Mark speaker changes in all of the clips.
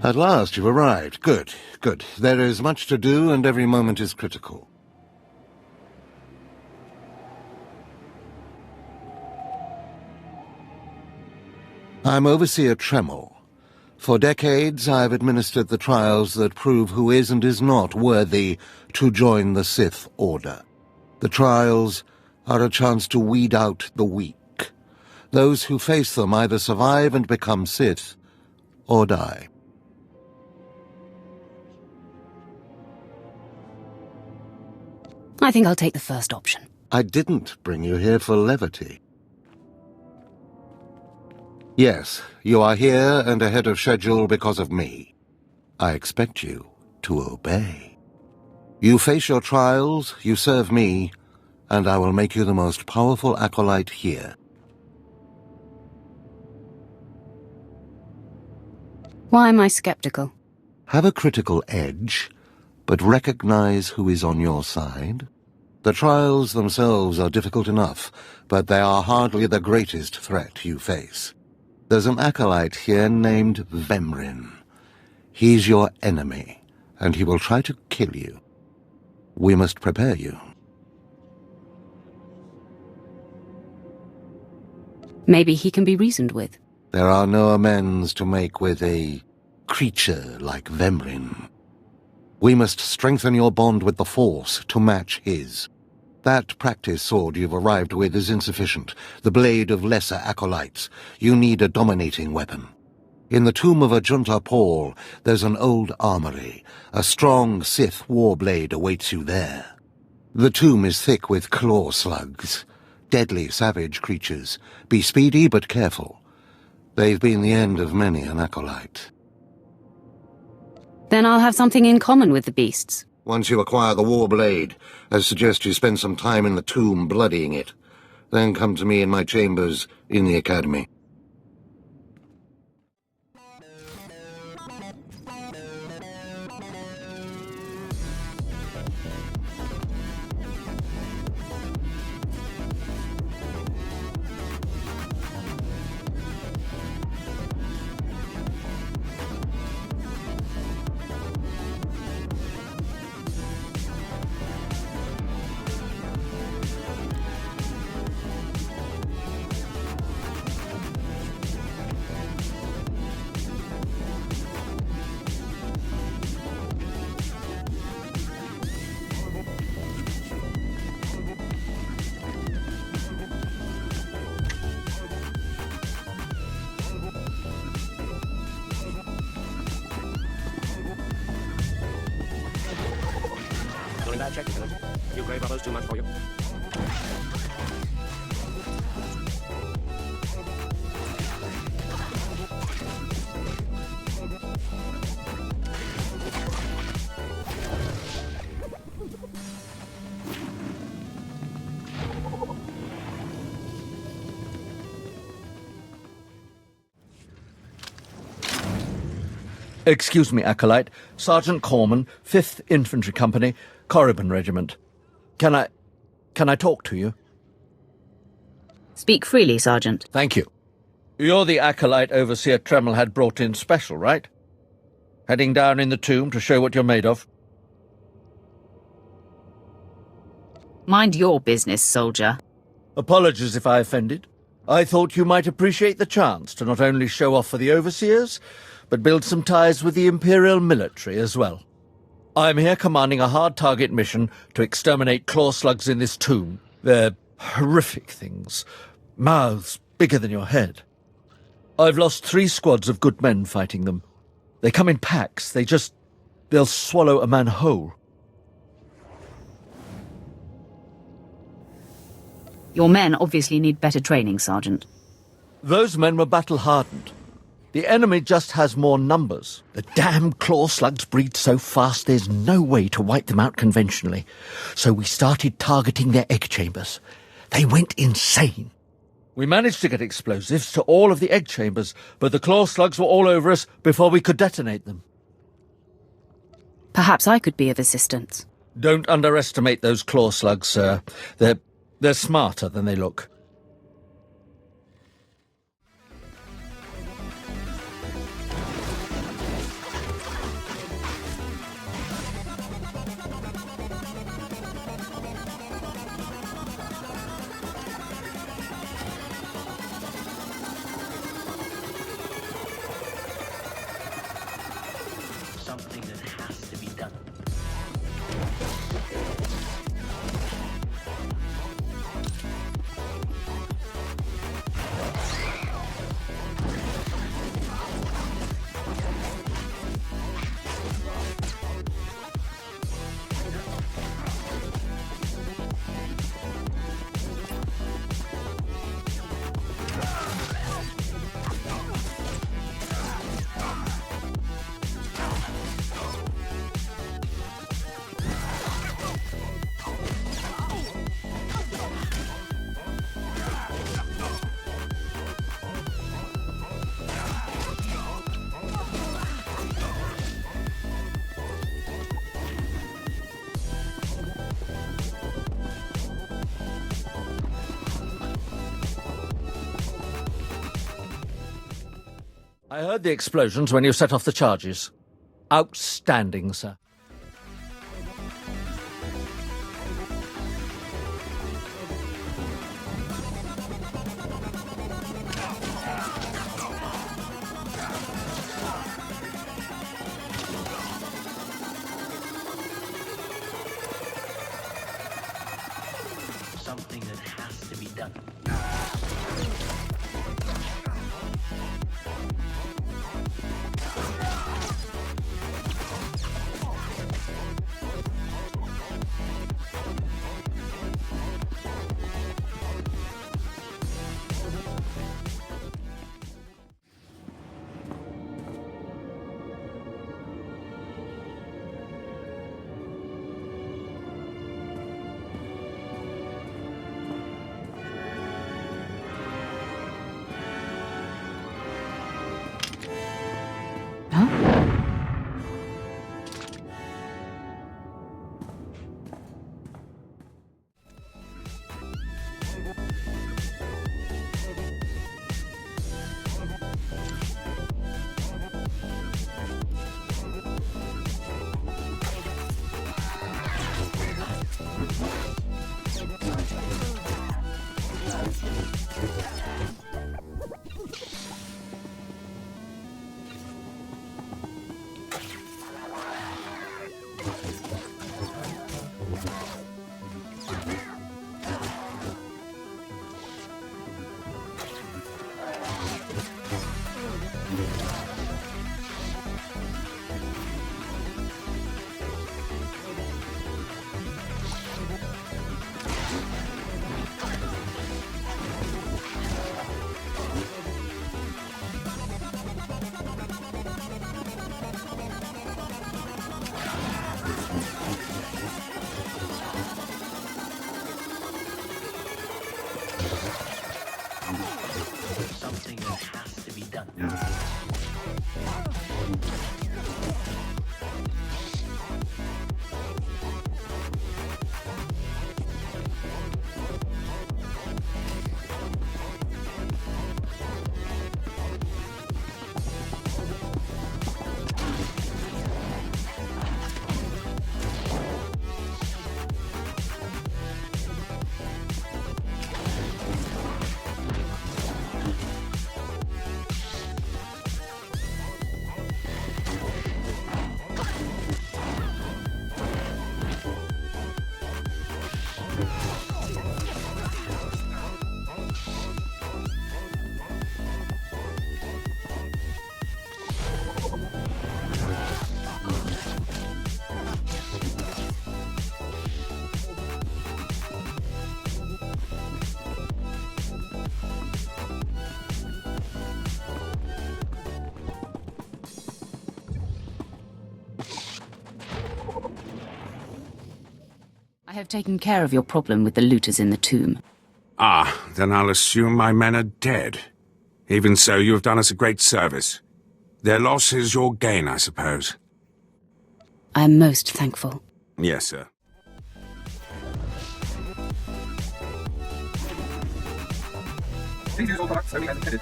Speaker 1: At last you've arrived. Good, good. There is much to do, and every moment is critical. I'm Overseer Tremel. For decades, I've administered the trials that prove who is and is not worthy to join the Sith Order. The trials are a chance to weed out the weak. Those who face them either survive and become Sith, or die.
Speaker 2: I think I'll take the first option.
Speaker 1: I didn't bring you here for levity. Yes, you are here and ahead of schedule because of me. I expect you to obey. You face your trials, you serve me, and I will make you the most powerful acolyte here.
Speaker 2: Why am I skeptical?
Speaker 1: Have a critical edge, but recognize who is on your side. The trials themselves are difficult enough, but they are hardly the greatest threat you face. There's an acolyte here named Vemrin. He's your enemy, and he will try to kill you. We must prepare you.
Speaker 2: Maybe he can be reasoned with.
Speaker 1: There are no amends to make with a creature like Vemrin. We must strengthen your bond with the Force to match his. That practice sword you've arrived with is insufficient. The blade of lesser acolytes. You need a dominating weapon. In the tomb of Ajunta Paul, there's an old armory. A strong Sith warblade awaits you there. The tomb is thick with claw slugs. Deadly, savage creatures. Be speedy but careful. They've been the end of many an acolyte.
Speaker 2: Then I'll have something in common with the beasts.
Speaker 1: Once you acquire the warblade, I suggest you spend some time in the tomb bloodying it. Then come to me in my chambers in the academy.
Speaker 3: Check it out. You grey brothers too much for you.
Speaker 4: Excuse me, Acolyte. Sergeant Corman, 5th Infantry Company, Korriban Regiment. Can I talk to you?
Speaker 2: Speak freely, Sergeant.
Speaker 4: Thank you. You're the Acolyte Overseer Tremel had brought in special, right? Heading down in the tomb to show what you're made of?
Speaker 2: Mind your business, soldier.
Speaker 4: Apologies if I offended. I thought you might appreciate the chance to not only show off for the Overseers, but build some ties with the Imperial military as well. I'm here commanding a hard-target mission to exterminate claw slugs in this tomb. They're horrific things. Mouths bigger than your head. I've lost 3 squads of good men fighting them. They come in packs. They'll swallow a man whole.
Speaker 2: Your men obviously need better training, Sergeant.
Speaker 4: Those men were battle-hardened. The enemy just has more numbers. The damn claw slugs breed so fast there's no way to wipe them out conventionally. So we started targeting their egg chambers. They went insane. We managed to get explosives to all of the egg chambers, but the claw slugs were all over us before we could detonate them.
Speaker 2: Perhaps I could be of assistance.
Speaker 4: Don't underestimate those claw slugs, sir. They're smarter than they look. I heard the explosions when you set off the charges. Outstanding, sir.
Speaker 5: Something that has to be done. Something that has to be done.
Speaker 2: I have taken care of your problem with the looters in the tomb.
Speaker 6: Ah, then I'll assume my men are dead. Even so, you have done us a great service. Their loss is your gain, I suppose.
Speaker 2: I am most thankful.
Speaker 6: Yes, sir.
Speaker 7: Please use all products only as intended.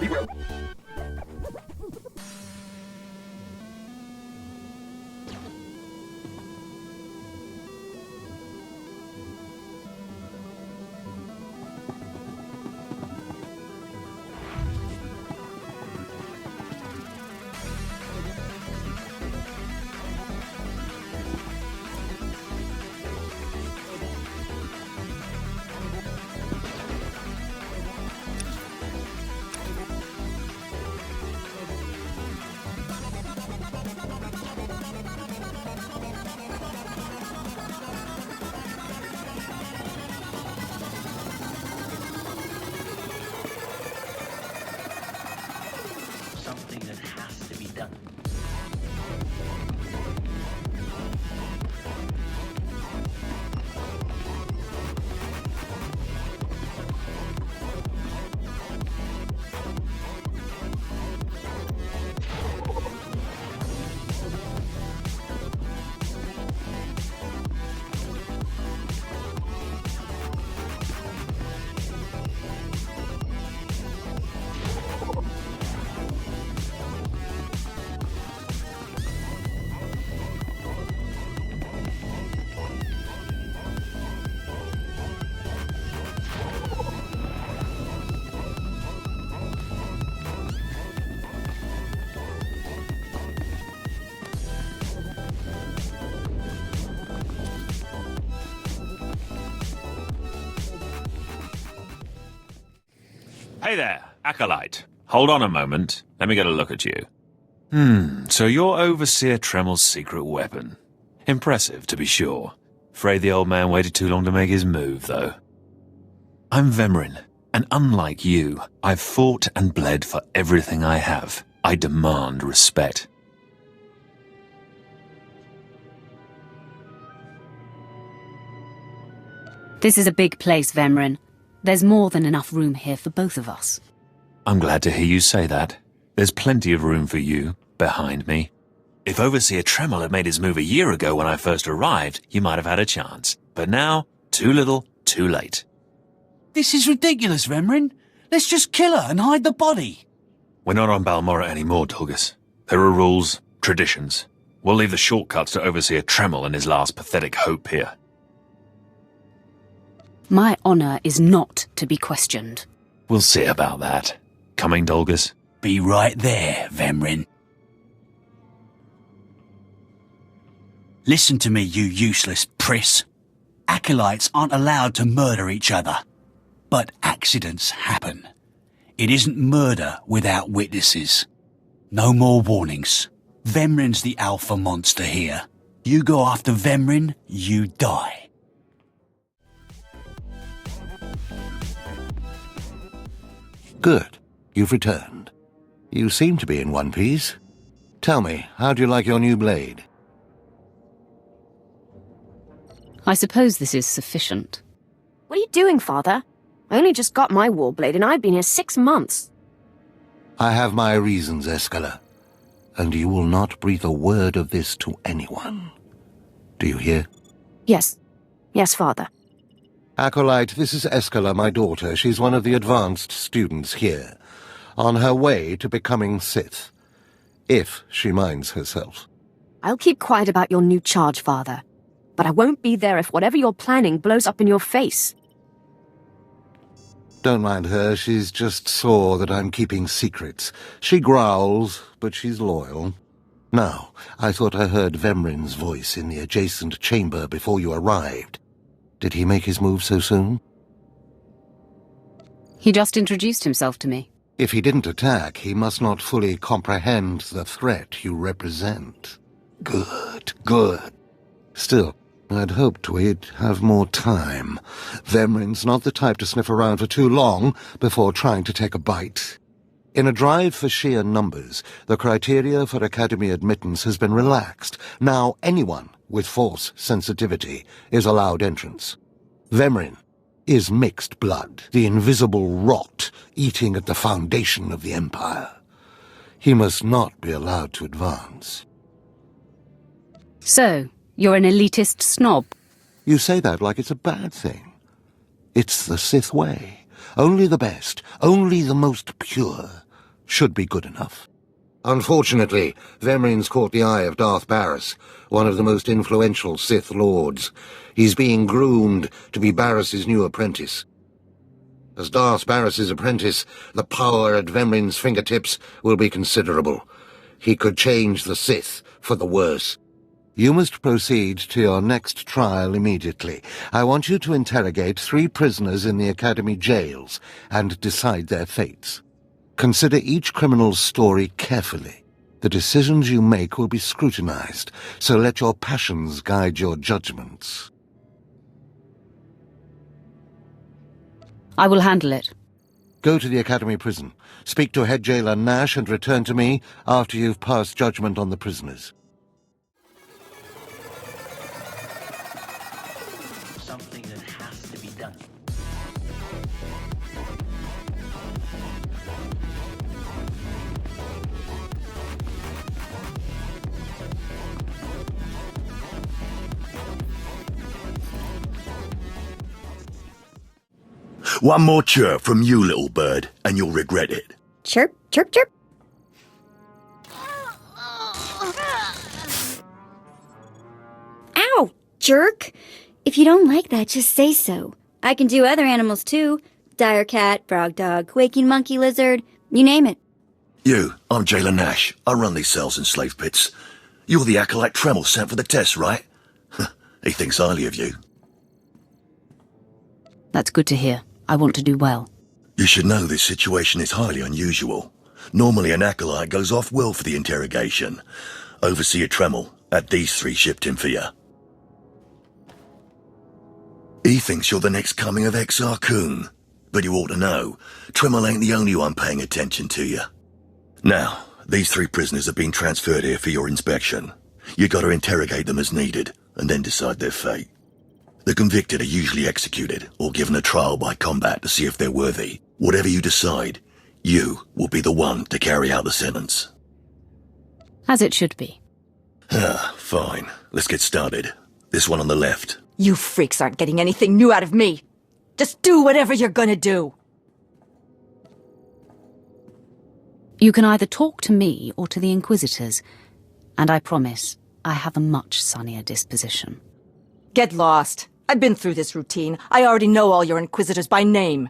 Speaker 7: We will.
Speaker 8: Hey there, Acolyte. Hold on a moment. Let me get a look at you. So you're Overseer Tremel's secret weapon. Impressive, to be sure. Afraid the old man waited too long to make his move, though. I'm Vemrin, and unlike you, I've fought and bled for everything I have. I demand respect.
Speaker 2: This is a big place, Vemrin. There's more than enough room here for both of us.
Speaker 8: I'm glad to hear you say that. There's plenty of room for you, behind me. If Overseer Tremel had made his move a year ago when I first arrived, you might have had a chance. But now, too little, too late.
Speaker 9: This is ridiculous, Vemrin. Let's just kill her and hide the body.
Speaker 8: We're not on Balmorra anymore, Dolgus. There are rules, traditions. We'll leave the shortcuts to Overseer Tremel and his last pathetic hope here.
Speaker 2: My honor is not to be questioned.
Speaker 8: We'll see about that. Coming, Dolgus?
Speaker 9: Be right there, Vemrin. Listen to me, you useless priss. Acolytes aren't allowed to murder each other. But accidents happen. It isn't murder without witnesses. No more warnings. Vemrin's the alpha monster here. You go after Vemrin, you die.
Speaker 1: Good. You've returned. You seem to be in one piece. Tell me, how do you like your new blade?
Speaker 2: I suppose this is sufficient.
Speaker 10: What are you doing, Father? I only just got my warblade and I've been here 6 months.
Speaker 1: I have my reasons, Escala, and you will not breathe a word of this to anyone. Do you hear?
Speaker 10: Yes. Yes, Father.
Speaker 1: Acolyte, this is Escala, my daughter. She's one of the advanced students here, on her way to becoming Sith, if she minds herself.
Speaker 10: I'll keep quiet about your new charge, Father. But I won't be there if whatever you're planning blows up in your face.
Speaker 1: Don't mind her, she's just sore that I'm keeping secrets. She growls, but she's loyal. Now, I thought I heard Vemrin's voice in the adjacent chamber before you arrived. Did he make his move so soon?
Speaker 2: He just introduced himself to me.
Speaker 1: If he didn't attack, he must not fully comprehend the threat you represent. Good, good. Still, I'd hoped we'd have more time. Vemrin's not the type to sniff around for too long before trying to take a bite. In a drive for sheer numbers, the criteria for Academy admittance has been relaxed. Now anyone with Force sensitivity is allowed entrance. Vemrin is mixed blood, the invisible rot eating at the foundation of the Empire. He must not be allowed to advance.
Speaker 2: So, you're an elitist snob?
Speaker 1: You say that like it's a bad thing. It's the Sith way. Only the best, only the most pure, should be good enough. Unfortunately, Vemrin's caught the eye of Darth Barris, one of the most influential Sith lords. He's being groomed to be Barris's new apprentice. As Darth Barris's apprentice, the power at Vemrin's fingertips will be considerable. He could change the Sith for the worse. You must proceed to your next trial immediately. I want you to interrogate 3 prisoners in the Academy jails and decide their fates. Consider each criminal's story carefully. The decisions you make will be scrutinized, so let your passions guide your judgments.
Speaker 2: I will handle it.
Speaker 1: Go to the Academy prison. Speak to head jailer Nash and return to me after you've passed judgment on the prisoners.
Speaker 5: Something that has to be done.
Speaker 11: One more chirp from you, little bird, and you'll regret it.
Speaker 10: Chirp, chirp, chirp.
Speaker 12: Ow, jerk! If you don't like that, just say so. I can do other animals too. Dire cat, frog dog, waking monkey lizard, you name it.
Speaker 11: You, I'm Jailer Nash. I run these cells and slave pits. You're the Acolyte Tremel sent for the test, right? He thinks highly of you.
Speaker 2: That's good to hear. I want to do well.
Speaker 11: You should know this situation is highly unusual. Normally an acolyte goes off well for the interrogation. Overseer Tremel had these three shipped in for you. He thinks you're the next coming of Exar Kun. But you ought to know, Tremel ain't the only one paying attention to you. Now, these three prisoners have been transferred here for your inspection. You gotta interrogate them as needed, and then decide their fate. The convicted are usually executed, or given a trial by combat to see if they're worthy. Whatever you decide, you will be the one to carry out the sentence.
Speaker 2: As it should be.
Speaker 11: Fine. Let's get started. This one on the left.
Speaker 13: You freaks aren't getting anything new out of me. Just do whatever you're gonna do.
Speaker 2: You can either talk to me or to the Inquisitors, and I promise I have a much sunnier disposition.
Speaker 13: Get lost. I've been through this routine. I already know all your Inquisitors by name.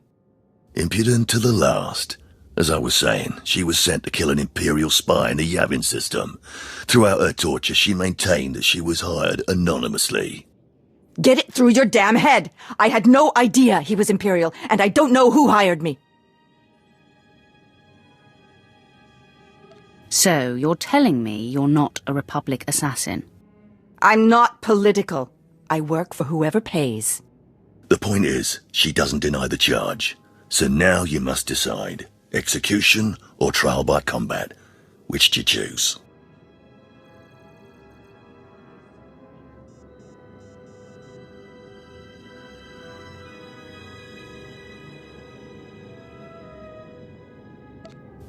Speaker 11: Impudent to the last. As I was saying, she was sent to kill an Imperial spy in the Yavin system. Throughout her torture, she maintained that she was hired anonymously.
Speaker 13: Get it through your damn head! I had no idea he was Imperial, and I don't know who hired me.
Speaker 2: So, you're telling me you're not a Republic assassin?
Speaker 13: I'm not political. I work for whoever pays.
Speaker 11: The point is, she doesn't deny the charge. So now you must decide. Execution or trial by combat. Which do you choose?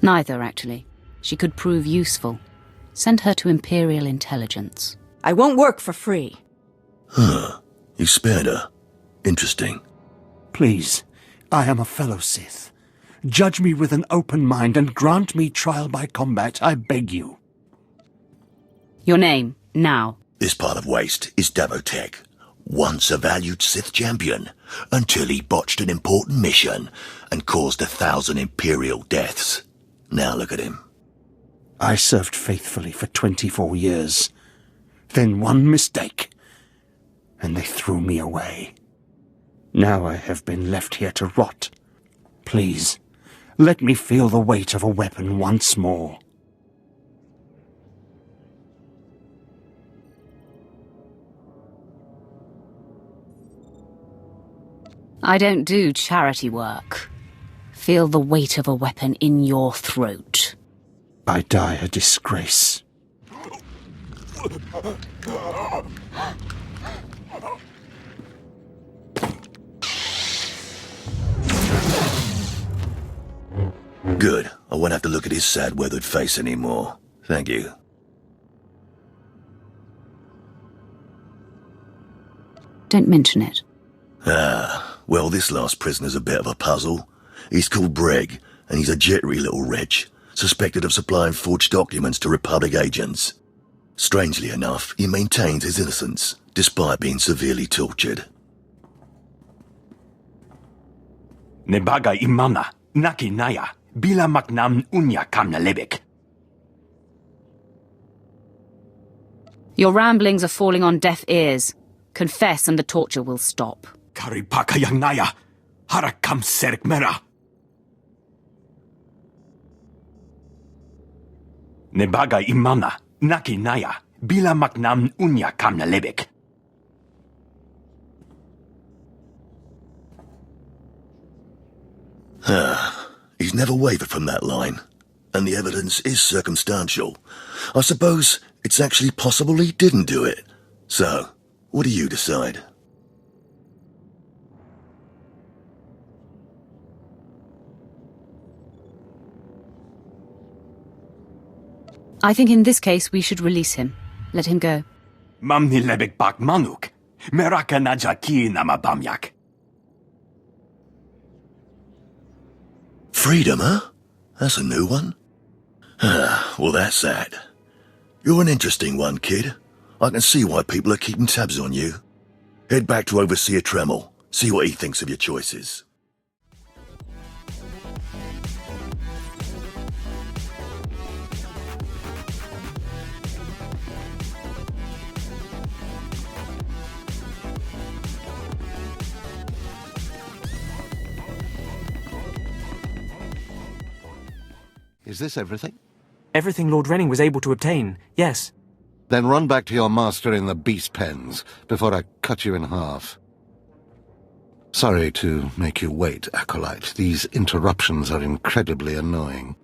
Speaker 2: Neither, actually. She could prove useful. Send her to Imperial Intelligence.
Speaker 13: I won't work for free.
Speaker 11: You spared her. Interesting.
Speaker 14: Please, I am a fellow Sith. Judge me with an open mind and grant me trial by combat, I beg you.
Speaker 2: Your name, now.
Speaker 11: This part of Waste is Davotech, once a valued Sith champion, until he botched an important mission and caused 1,000 Imperial deaths. Now look at him.
Speaker 14: I served faithfully for 24 years. Then one mistake, and they threw me away. Now I have been left here to rot. Please, let me feel the weight of a weapon once more.
Speaker 2: I don't do charity work. Feel the weight of a weapon in your throat.
Speaker 14: I die a disgrace.
Speaker 11: Good. I won't have to look at his sad, weathered face anymore. Thank you.
Speaker 2: Don't mention it.
Speaker 11: Well, this last prisoner's a bit of a puzzle. He's called Breg, and he's a jittery little wretch, suspected of supplying forged documents to Republic agents. Strangely enough, he maintains his innocence, despite being severely tortured.
Speaker 15: Nebaga imana, naki naya, bila maknam unya kamna lebek.
Speaker 2: Your ramblings are falling on deaf ears. Confess and the torture will stop.
Speaker 15: Karipaka yang naya, harakam serek mera. Nebaga imana, naki naya, bila maknam unya kamna lebek.
Speaker 11: He's never wavered from that line, and the evidence is circumstantial. I suppose it's actually possible he didn't do it. So, what do you decide?
Speaker 2: I think in this case we should release him. Let him go.
Speaker 15: Mamni lebek bak manuk, meraka najaki namabamyak.
Speaker 11: Freedom, huh? That's a new one. Well, that's that. You're an interesting one, kid. I can see why people are keeping tabs on you. Head back to Overseer Tremel. See what he thinks of your choices.
Speaker 1: Is this everything?
Speaker 16: Everything Lord Renning was able to obtain, yes.
Speaker 1: Then run back to your master in the beast pens before I cut you in half. Sorry to make you wait, Acolyte. These interruptions are incredibly annoying.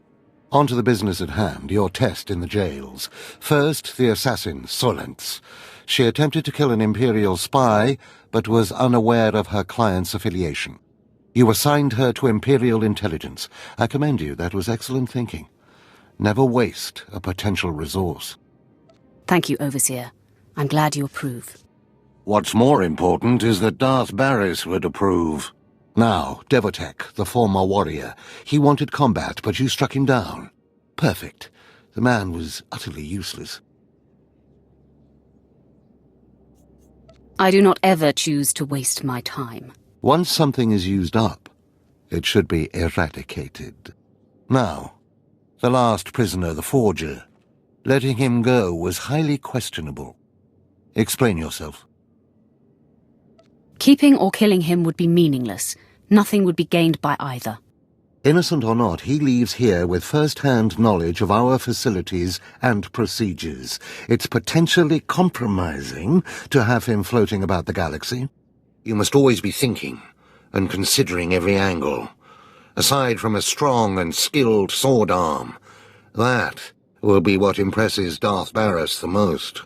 Speaker 1: On to the business at hand, your test in the jails. First, the assassin, Solentz. She attempted to kill an Imperial spy, but was unaware of her client's affiliation. You assigned her to Imperial intelligence. I commend you. That was excellent thinking. Never waste a potential resource.
Speaker 2: Thank you, Overseer. I'm glad you approve.
Speaker 1: What's more important is that Darth Barris would approve. Now, Devotek, the former warrior. He wanted combat, but you struck him down. Perfect. The man was utterly useless.
Speaker 2: I do not ever choose to waste my time.
Speaker 1: Once something is used up, it should be eradicated. Now, the last prisoner, the Forger. Letting him go was highly questionable. Explain yourself.
Speaker 2: Keeping or killing him would be meaningless. Nothing would be gained by either.
Speaker 1: Innocent or not, he leaves here with first-hand knowledge of our facilities and procedures. It's potentially compromising to have him floating about the galaxy. You must always be thinking and considering every angle. Aside from a strong and skilled sword arm, that will be what impresses Darth Barris the most.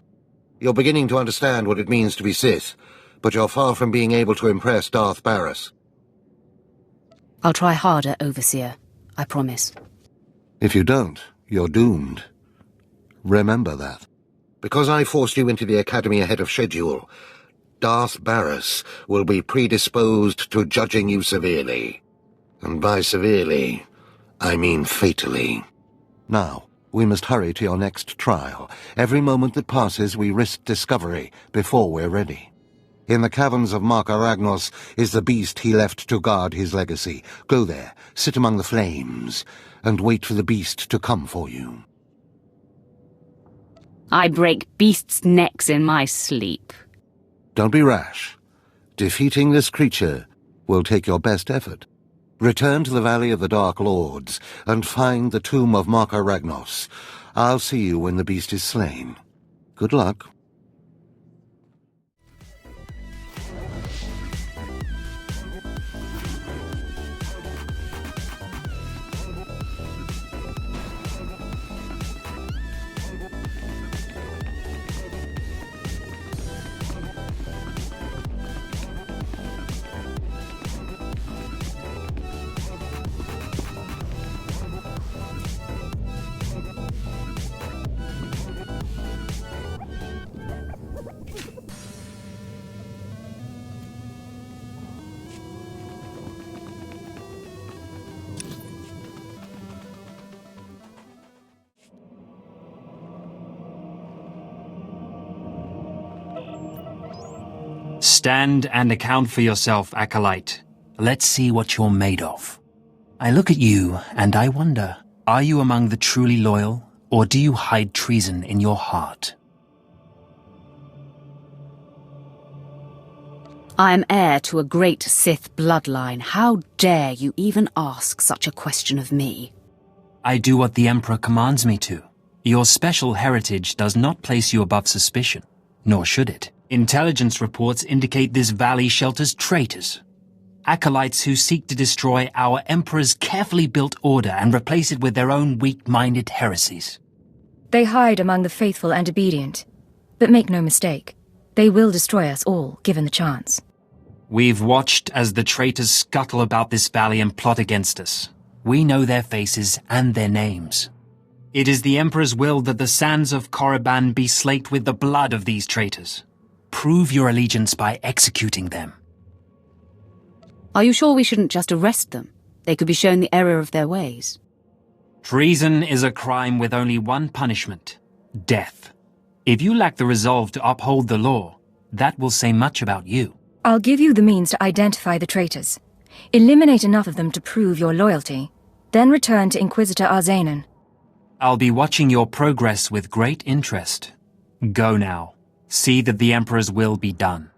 Speaker 1: You're beginning to understand what it means to be Sith, but you're far from being able to impress Darth Barris.
Speaker 2: I'll try harder, Overseer. I promise.
Speaker 1: If you don't, you're doomed. Remember that. Because I forced you into the Academy ahead of schedule, Darth Barris will be predisposed to judging you severely. And by severely, I mean fatally. Now, we must hurry to your next trial. Every moment that passes, we risk discovery before we're ready. In the caverns of Mark Aragnos is the beast he left to guard his legacy. Go there, sit among the flames, and wait for the beast to come for you.
Speaker 2: I break beasts' necks in my sleep.
Speaker 1: Don't be rash. Defeating this creature will take your best effort. Return to the Valley of the Dark Lords and find the tomb of Mark Aragnos. I'll see you when the beast is slain. Good luck.
Speaker 17: Stand and account for yourself, Acolyte. Let's see what you're made of. I look at you and I wonder, are you among the truly loyal, or do you hide treason in your heart?
Speaker 2: I am heir to a great Sith bloodline. How dare you even ask such a question of me?
Speaker 17: I do what the Emperor commands me to. Your special heritage does not place you above suspicion, nor should it. Intelligence reports indicate this valley shelters traitors. Acolytes who seek to destroy our Emperor's carefully built order and replace it with their own weak-minded heresies.
Speaker 18: They hide among the faithful and obedient. But make no mistake, they will destroy us all, given the chance.
Speaker 17: We've watched as the traitors scuttle about this valley and plot against us. We know their faces and their names. It is the Emperor's will that the sands of Korriban be slaked with the blood of these traitors. Prove your allegiance by executing them.
Speaker 2: Are you sure we shouldn't just arrest them? They could be shown the error of their ways.
Speaker 17: Treason is a crime with only one punishment: death. If you lack the resolve to uphold the law, that will say much about you.
Speaker 18: I'll give you the means to identify the traitors. Eliminate enough of them to prove your loyalty. Then return to Inquisitor Arzanan.
Speaker 17: I'll be watching your progress with great interest. Go now. See that the Emperor's will be done.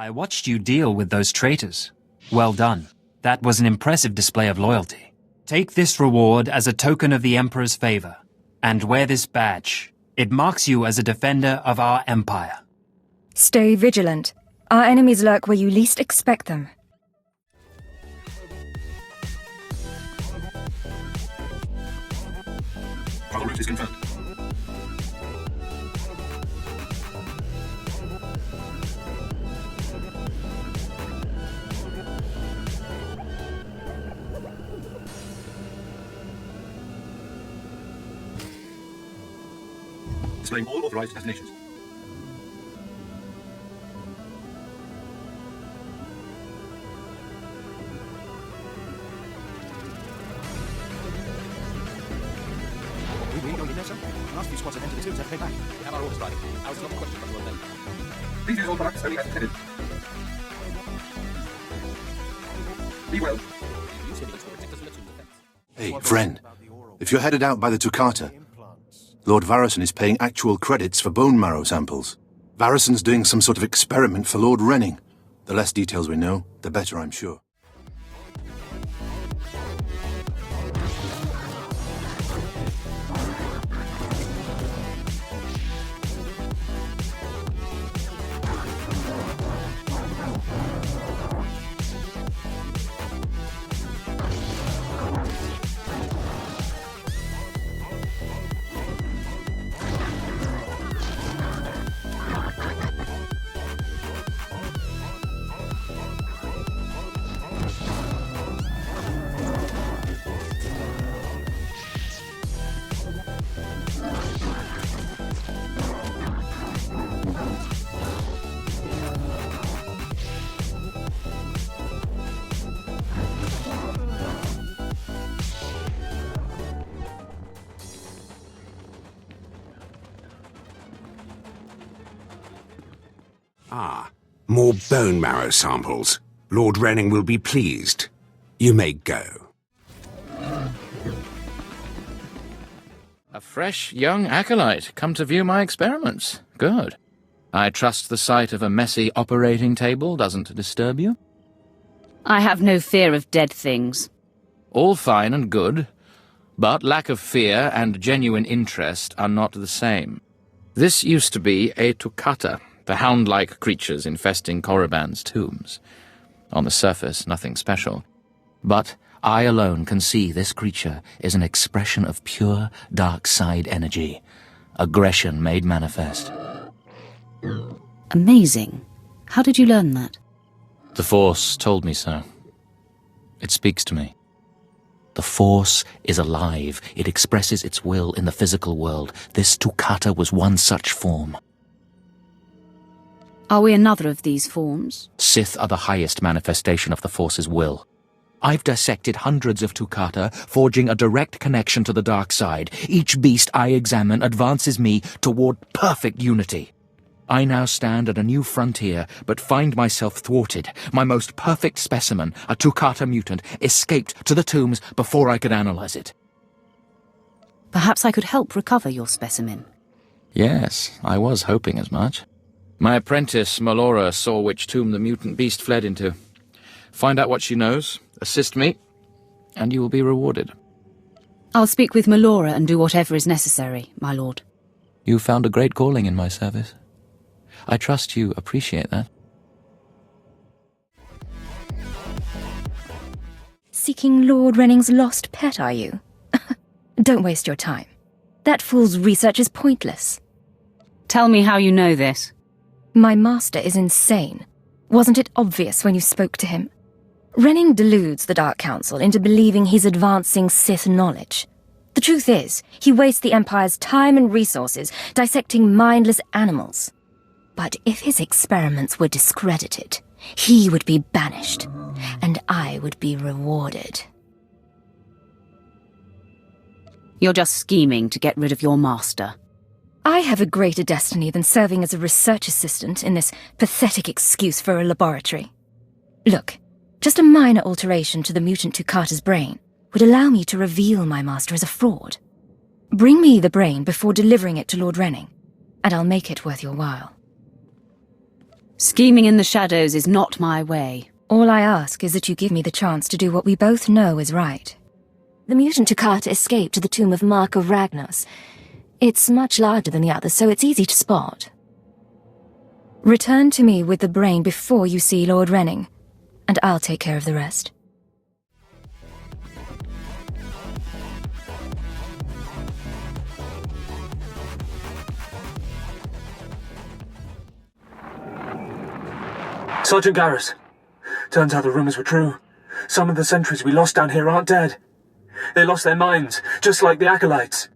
Speaker 17: I watched you deal with those traitors. Well done. That was an impressive display of loyalty. Take this reward as a token of the Emperor's favor, and wear this badge. It marks you as a defender of our empire.
Speaker 18: Stay vigilant. Our enemies lurk where you least expect them.
Speaker 7: Travel route is confirmed. Displaying all authorized destinations.
Speaker 3: We going in there, sir? The last few squads have entered the tubes have came back. We have our orders riding. Ours is not the question, but well then.
Speaker 7: Please use all products only as intended. Be well.
Speaker 19: Hey, friend. If you're headed out by the Toccata, Lord Varison is paying actual credits for bone marrow samples. Varison's doing some sort of experiment for Lord Renning. The less details we know, the better, I'm sure.
Speaker 6: Ah, more bone marrow samples. Lord Renning will be pleased. You may go.
Speaker 20: A fresh young acolyte, come to view my experiments. Good. I trust the sight of a messy operating table doesn't disturb you?
Speaker 2: I have no fear of dead things.
Speaker 20: All fine and good, but lack of fear and genuine interest are not the same. This used to be a Toccata, the hound-like creatures infesting Korriban's tombs. On the surface, nothing special. But I alone can see this creature is an expression of pure dark side energy, aggression made manifest.
Speaker 2: Amazing. How did you learn that?
Speaker 20: The Force told me so. It speaks to me. The Force is alive. It expresses its will in the physical world. This Toccata was one such form.
Speaker 2: Are we another of these forms?
Speaker 20: Sith are the highest manifestation of the Force's will. I've dissected hundreds of Toccata, forging a direct connection to the dark side. Each beast I examine advances me toward perfect unity. I now stand at a new frontier, but find myself thwarted. My most perfect specimen, a Toccata mutant, escaped to the tombs before I could analyze it.
Speaker 2: Perhaps I could help recover your specimen.
Speaker 20: Yes, I was hoping as much. My apprentice, Melora, saw which tomb the mutant beast fled into. Find out what she knows, assist me, and you will be rewarded.
Speaker 2: I'll speak with Melora and do whatever is necessary, my lord.
Speaker 20: You found a great calling in my service. I trust you appreciate that.
Speaker 18: Seeking Lord Renning's lost pet, are you? Don't waste your time. That fool's research is pointless.
Speaker 2: Tell me how you know this.
Speaker 18: My master is insane. Wasn't it obvious when you spoke to him? Renning deludes the Dark Council into believing he's advancing Sith knowledge. The truth is, he wastes the Empire's time and resources dissecting mindless animals. But if his experiments were discredited, he would be banished, and I would be rewarded.
Speaker 2: You're just scheming to get rid of your master.
Speaker 18: I have a greater destiny than serving as a research assistant in this pathetic excuse for a laboratory. Look, just a minor alteration to the mutant Toccata's brain would allow me to reveal my master as a fraud. Bring me the brain before delivering it to Lord Renning, and I'll make it worth your while.
Speaker 2: Scheming in the shadows is not my way.
Speaker 18: All I ask is that you give me the chance to do what we both know is right. The mutant Toccata escaped to the tomb of Mark of Ragnos. It's much larger than the others, so it's easy to spot. Return to me with the brain before you see Lord Renning, and I'll take care of the rest.
Speaker 16: Sergeant Garrus. Turns out the rumors were true. Some of the sentries we lost down here aren't dead. They lost their minds, just like the Acolytes.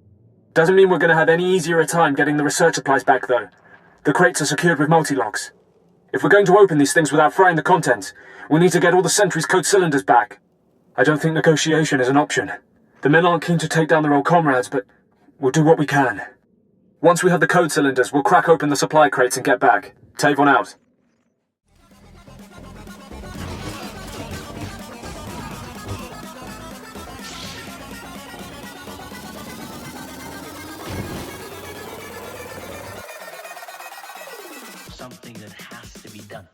Speaker 16: Doesn't mean we're going to have any easier a time getting the research supplies back, though. The crates are secured with multi-locks. If we're going to open these things without frying the contents, we'll need to get all the sentries' code cylinders back. I don't think negotiation is an option. The men aren't keen to take down their old comrades, but we'll do what we can. Once we have the code cylinders, we'll crack open the supply crates and get back. Tavon out.
Speaker 5: Something that has to be done.